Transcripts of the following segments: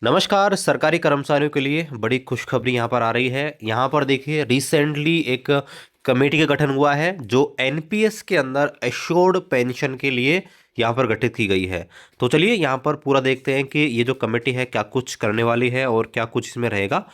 नमस्कार। सरकारी कर्मचारियों के लिए बड़ी खुशखबरी यहाँ पर आ रही है। यहाँ पर देखिए रिसेंटली एक कमेटी का गठन हुआ है जो एनपीएस के अंदर एश्योर्ड पेंशन के लिए यहाँ पर गठित की गई है। तो चलिए यहाँ पर पूरा देखते हैं कि ये जो कमेटी है क्या कुछ करने वाली है और क्या कुछ इसमें रहेगा।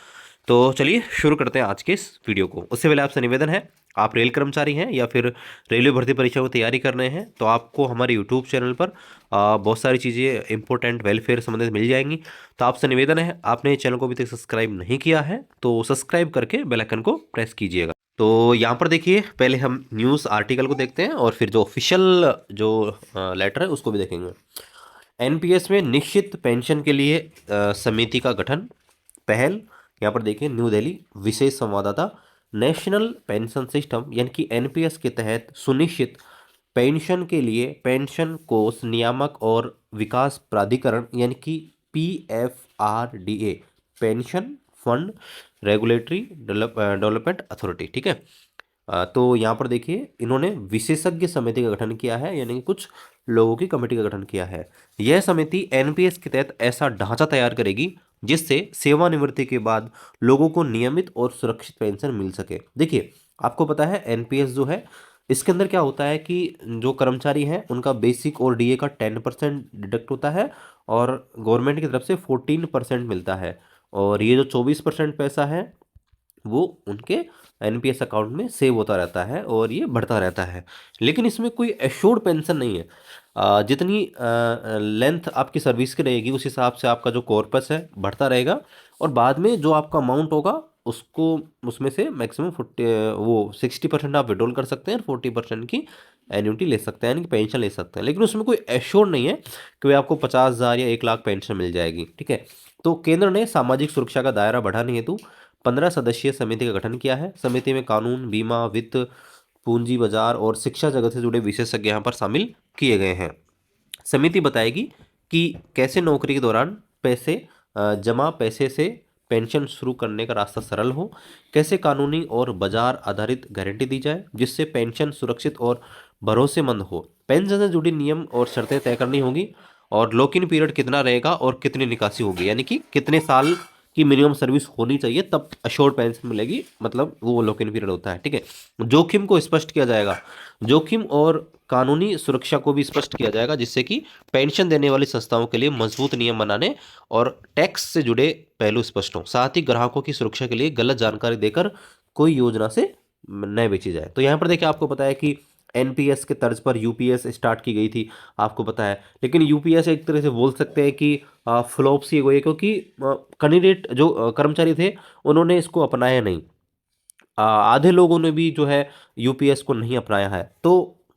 तो चलिए शुरू करते हैं आज के इस वीडियो को। उससे पहले आपसे निवेदन है, आप रेल कर्मचारी हैं या फिर रेलवे भर्ती परीक्षा की तैयारी कर रहे हैं तो आपको हमारे यूट्यूब चैनल पर बहुत सारी चीज़ें इंपॉर्टेंट वेलफेयर संबंधित मिल जाएंगी। तो आपसे निवेदन है, आपने चैनल को अभी तक सब्सक्राइब नहीं किया है तो सब्सक्राइब करके बेल आइकन को प्रेस कीजिएगा। तो यहाँ पर देखिए पहले हम न्यूज़ आर्टिकल को देखते हैं और फिर जो ऑफिशियल जो लेटर है उसको भी देखेंगे। एनपीएस में निश्चित पेंशन के लिए समिति का गठन। पहल यहाँ पर देखिए न्यू दिल्ली, विशेष संवाददाता। नेशनल पेंशन सिस्टम यानी कि एनपीएस के तहत सुनिश्चित पेंशन के लिए पेंशन कोष नियामक और विकास प्राधिकरण यानी कि PFRDA, pension fund regulatory development authority, ठीक है। तो यहाँ पर देखिए इन्होंने विशेषज्ञ समिति का गठन किया है यानी कि कुछ लोगों की कमेटी का गठन किया है। यह समिति एनपीएस के तहत ऐसा ढांचा तैयार करेगी जिससे सेवानिवृत्ति के बाद लोगों को नियमित और सुरक्षित पेंशन मिल सके। देखिए आपको पता है एनपीएस जो है इसके अंदर क्या होता है कि जो कर्मचारी हैं उनका बेसिक और डीए का 10% डिडक्ट होता है और गवर्नमेंट की तरफ से 14% मिलता है। और ये जो 24% पैसा है वो उनके एनपीएस अकाउंट में सेव होता रहता है और ये बढ़ता रहता है। लेकिन इसमें कोई एश्योर्ड पेंशन नहीं है। जितनी लेंथ आपकी सर्विस की रहेगी उस हिसाब से आपका जो कॉर्पस है बढ़ता रहेगा और बाद में जो आपका अमाउंट होगा उसको उसमें से मैक्सिमम 60% आप विड्रॉल कर सकते हैं, 40% की एन्युटी ले सकते हैं यानी कि पेंशन ले सकते हैं। लेकिन उसमें कोई एश्योर नहीं है कि भाई आपको 50,000 या 1 लाख पेंशन मिल जाएगी, ठीक है। तो केंद्र ने सामाजिक सुरक्षा का दायरा बढ़ाने हेतु 15 सदस्यीय समिति का गठन किया है। समिति में कानून, बीमा, वित्त, पूंजी बाजार और शिक्षा जगत से जुड़े विशेषज्ञ यहाँ पर शामिल किए गए हैं। समिति बताएगी कि कैसे नौकरी के दौरान जमा पैसे से पेंशन शुरू करने का रास्ता सरल हो, कैसे कानूनी और बाजार आधारित गारंटी दी जाए जिससे पेंशन सुरक्षित और भरोसेमंद हो, पेंशन से जुड़ी नियम और शर्तें तय करनी होगी और लॉक इन पीरियड कितना रहेगा और कितनी निकासी होगी यानी कि कितने साल की मिनिमम सर्विस होनी चाहिए तब अश्योर्ड पेंशन मिलेगी, मतलब वो लॉक इन पीरियड होता है, ठीक है। जोखिम को स्पष्ट किया जाएगा, जोखिम और कानूनी सुरक्षा को भी स्पष्ट किया जाएगा जिससे कि पेंशन देने वाली संस्थाओं के लिए मजबूत नियम बनाने और टैक्स से जुड़े पहलू स्पष्ट हों। साथ ही ग्राहकों की सुरक्षा के लिए गलत जानकारी देकर कोई योजना से न बेची जाए। तो यहाँ पर देखिए आपको पता है कि एनपीएस के तर्ज पर यूपीएस स्टार्ट की गई थी, आपको पता है। लेकिन यूपीएस एक तरह से बोल सकते हैं कि फ्लॉप सी हुई है क्योंकि कैंडिडेट जो कर्मचारी थे उन्होंने इसको अपनाया नहीं। आधे लोगों ने भी जो है यूपीएस को नहीं अपनाया है। तो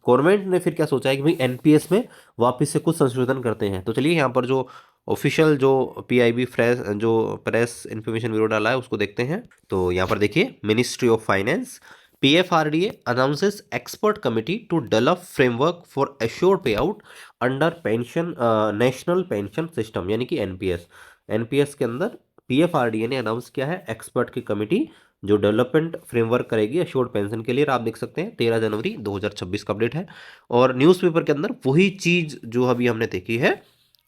गवर्नमेंट ने फिर क्या सोचा है कि भाई एनपीएस में वापस से कुछ संशोधन करते हैं। तो चलिए यहाँ पर जो ऑफिशियल जो पीआईबी फ्रेश जो प्रेस इंफॉर्मेशन ब्यूरो डाला है उसको देखते हैं। तो यहाँ पर देखिए ministry of finance, PFRDA announces expert committee to develop framework for assured pay out under pension national pension system यानी कि एनपीएस। एनपीएस के अंदर पीएफआरडीए ने अनाउंस किया है एक्सपर्ट की कमेटी जो डेवलपमेंट फ्रेमवर्क करेगी अश्योर्ड पेंशन के लिए। आप देख सकते हैं 13 जनवरी 2026 का अपडेट है और न्यूज़पेपर के अंदर वही चीज़ जो अभी हमने देखी है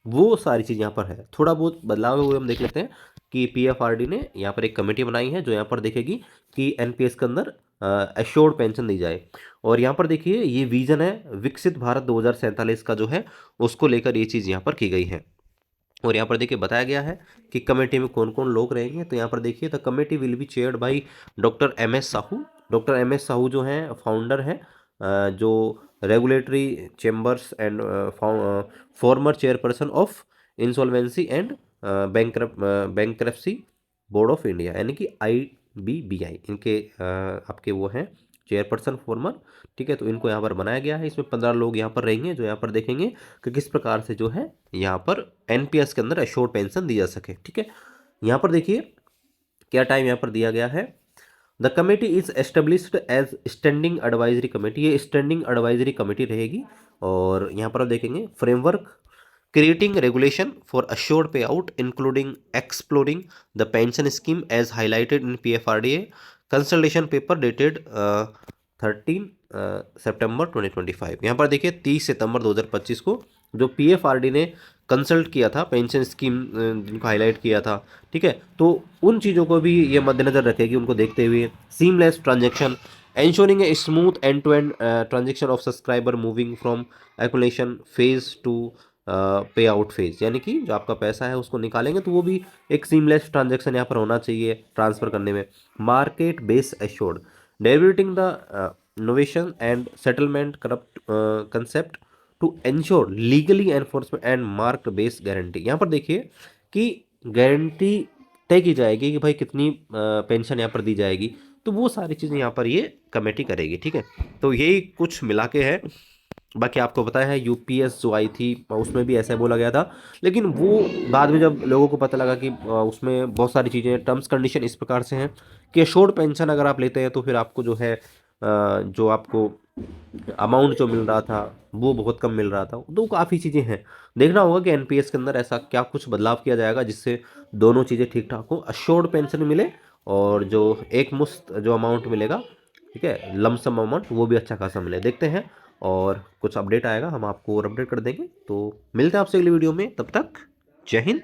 वो सारी चीज़ यहाँ पर है। थोड़ा बहुत बदलाव हुए हम देख लेते हैं कि पीएफआरडी ने यहाँ पर एक कमेटी बनाई है जो यहाँ पर देखेगी कि एनपीएस के अंदर एश्योर्ड पेंशन दी जाए। और यहाँ पर देखिए ये विजन है विकसित भारत 2047 का जो है उसको लेकर ये चीज़ यहाँ पर की गई है। और यहाँ पर देखिए बताया गया है कि कमेटी में कौन कौन लोग रहेंगे। तो यहाँ पर देखिए the committee will be chaired by doctor M S Sahu. Doctor M S Sahu जो हैं फाउंडर हैं जो regulatory chambers and former chairperson of insolvency and bankruptcy board of India यानी कि आईबीबीआई इनके आपके वो हैं चेयरपर्सन फॉर्मर, ठीक है। तो इनको यहाँ पर बनाया गया है। इसमें 15 लोग यहाँ पर रहेंगे जो यहाँ पर देखेंगे कि किस प्रकार से जो है यहाँ पर एनपीएस के अंदर एश्योर्ड पेंशन दी जा सके, ठीक है। यहाँ पर देखिए क्या टाइम यहाँ पर दिया गया है। The committee is established as standing advisory committee, ये स्टैंडिंग एडवाइजरी कमेटी रहेगी। और यहाँ पर आप देखेंगे framework creating regulation for assured pay out including exploring the pension scheme as highlighted in PFRDA consultation paper dated 13 September 2025। यहाँ पर देखिए 30 सितंबर 2025 को जो पीएफआरडी ने कंसल्ट किया था पेंशन स्कीम जिनको हाईलाइट किया था, ठीक है, तो उन चीज़ों को भी ये मद्देनजर रखेगी उनको देखते हुए। Seamless transaction, ensuring a smooth end-to-end transaction of subscriber moving from accumulation phase to पे आउट फेज, यानी कि जो आपका पैसा है उसको निकालेंगे तो वो भी एक सीमलेस ट्रांजेक्शन यहाँ पर होना चाहिए ट्रांसफर करने में। Market base assured, debiting the innovation and settlement corrupt concept to ensure legally enforcement and market based guarantee। यहाँ पर देखिए कि गारंटी तय की जाएगी कि भाई कितनी पेंशन यहाँ पर दी जाएगी, तो वो सारी चीज़ें यहाँ पर ये कमेटी करेगी, ठीक है। तो यही कुछ मिला के है। बाकी आपको पता है यूपीएस जो आई थी उसमें भी ऐसा बोला गया था, लेकिन वो बाद में जब लोगों को पता लगा कि उसमें बहुत सारी चीज़ें टर्म्स कंडीशन इस प्रकार से हैं कि एश्योर्ड पेंशन अगर आप लेते हैं तो फिर आपको जो है जो आपको अमाउंट जो मिल रहा था वो बहुत कम मिल रहा था। तो काफ़ी चीज़ें हैं, देखना होगा कि एनपीएस के अंदर ऐसा क्या कुछ बदलाव किया जाएगा जिससे दोनों चीज़ें ठीक ठाक हो, अश्योर्ड पेंशन मिले और जो एक मुश्त जो अमाउंट मिलेगा, ठीक है, लमसम अमाउंट, वो भी अच्छा खासा मिले। देखते हैं और कुछ अपडेट आएगा हम आपको और अपडेट कर देंगे। तो मिलते हैं आपसे अगली वीडियो में, तब तक जय हिंद।